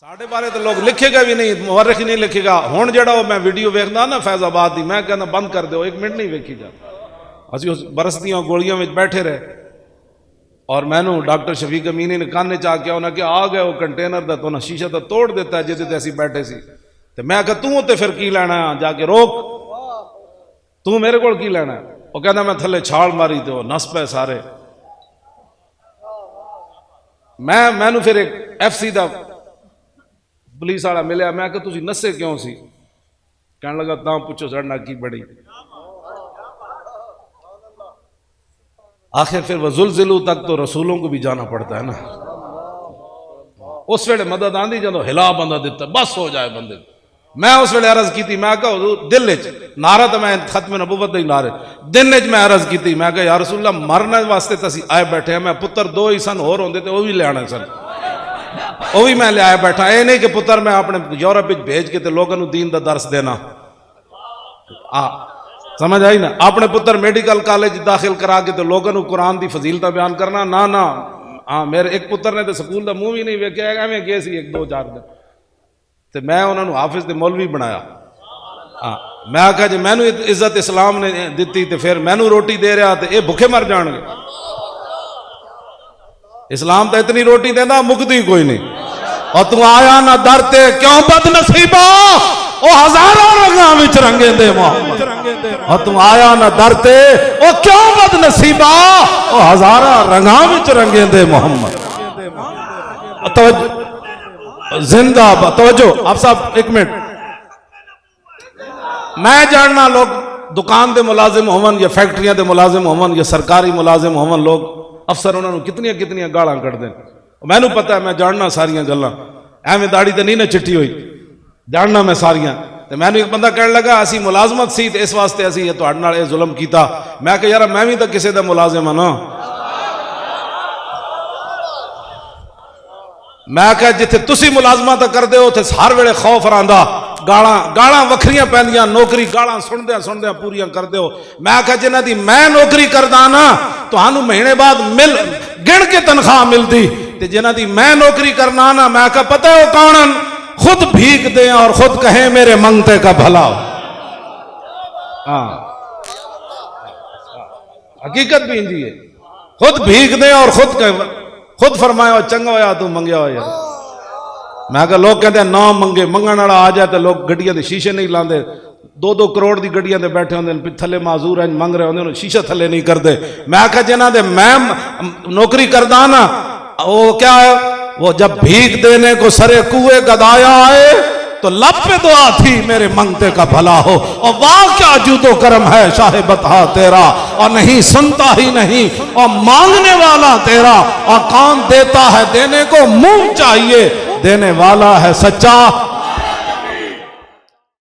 साढ़े बारे तो लोग लिखेगा भी नहीं, मुअर्रिख नहीं लिखेगा। हुण जिहड़ा मैं वीडियो वेखदा ना फैजाबाद की, मैं कहना बंद कर दो, 1 मिनट नहीं वेखी जा। असीं उस बरस दियां गोलियां में बैठे रहे और मैनू डॉक्टर शफीक अमीनी ने काने च आख्या, उन्हें क्या आ गया वो कंटेनर का, तो उन्हें शीशा तो तोड़ दिता है जिहदे ते असीं बैठे सी। ते मैं आख्या तू ते फिर की लैना, जाके रोक, तू मेरे कोल की लैना। वो कहना मैं थले छाल मारी तो नस पे सारे। मैनू फिर एक FC का पुलिस वाला मिले, मैं कि तुसी नसे क्यों सी? कहने लगा तां पुछो साढ़े की बड़ी। आखिर फिर वजुलजिलू तक तो रसूलों को भी जाना पड़ता है ना। उस वेले मदद आंदी जो हिला बंदा दिता बस हो जाए बंदे। मैं उस वेले अर्ज की, मैं कहा दिल नारा तो मैं खत्म नबूवत ही नारे दिन मैं अर्ज की, मैं कहा या रसूल अल्लाह मरने वास्ते तो असीं आए बैठे हैं। मैं पुत्र 2 ही सन, होर होंदे ते वो भी लियाने सन, वो भी मैं लिया बैठा। ये नहीं कि पुत्र मैं अपने यूरोप भेज के लोगों को दीन का दर्श देना। समझ आई ना? अपने पुत्र मेडिकल कॉलेज दाखिल करा के तो लोगों को कुरान की फजीलत बयान करना ना ना। हाँ, मेरे एक पुत्र ने तो स्कूल का मुंह भी नहीं वेख्या, एवं गए सी 1-2-4 दिन, तो मैं उन्होंने हाफिज ते मौलवी बनाया। हाँ, मैं आख्या जी मैनू इज्जत इस्लाम ने दी तो फिर मैनू रोटी दे रहा तो ये भुखे मर जाएंगे। इस्लाम तो इतनी रोटी देना मुकदी कोई नहीं। और तू आया ना दर ते क्यों बदनसीबा, ओ हजारों रंगां विच रंगे दे मोहम्मद। और तू आया ना दर ते ओ क्यों बदनसीबा, ओ हजारों रंगां विच रंगे दे मोहम्मद। जिंदाबाद। तवज्जो आप साहब 1 मिनट। मैं जानना लोग दुकान के मुलाजिम होवन या फैक्ट्रियां के मुलाजिम होवन या सरकारी मुलाजिम होवन, लोग अफसर उन्होंने कितनियां कितनियां गालां कढ़दे। मैनू पता है, मैं जानना सारियां गल्लां, एवं दाड़ी तो नहीं ना चिट्टी हुई, जानना मैं सारियां। तो मैनू एक बंदा कहने लगा असी मुलाजमत सी ते इस वास्ते असी तुहाडे नाल ये जुल्म कीता। मैं कहा यार मैं भी तो किसी का मुलाजिम हाँ ना। मैं कहा जिथे तुसी मुलाजमत करदे हो उथे हर वेले खौफ रहिंदा, गालां वखरियां पैंदियां, नौकरी गालां सुनदे सुनदे पूरियां करदे हो। मैं कहा जिन्हां दी मैं नौकरी करदा ना तुहानू महीने बाद गिण के तनख्वाह मिलदी, ते जिन्हां दी मैं नौकरी करना ना, मैं कहा पता है वो कौन? खुद भीख दे और खुद कहे मेरे मंगते का भला। हाँ, हकीकत भी इंजी है। खुद भीख दे और खुद फरमाया चंगा होया तू मंगया हो यार। मैं कहा लोग कहते ना मंगे, मंगण वाला आ जाए तो लोग गड्डियां के शीशे नहीं लाते, 2-2 करोड़ की गड्डियां ते बैठे होंगे, थले माजूर है मंग रहे होंगे, शीशा थले नहीं करते। मैं कहा जिन्हां दे मैं नौकरी करदा ना वो क्या है, वो जब भीख देने को सरे कुएं गदाया आए तो लब पे दुआ थी मेरे मंगते का भला हो। और वाह क्या जूदो करम है शाहे बता तेरा, और नहीं सुनता ही नहीं और मांगने वाला तेरा। और कौन देता है देने को मुंह चाहिए, देने वाला है सच्चा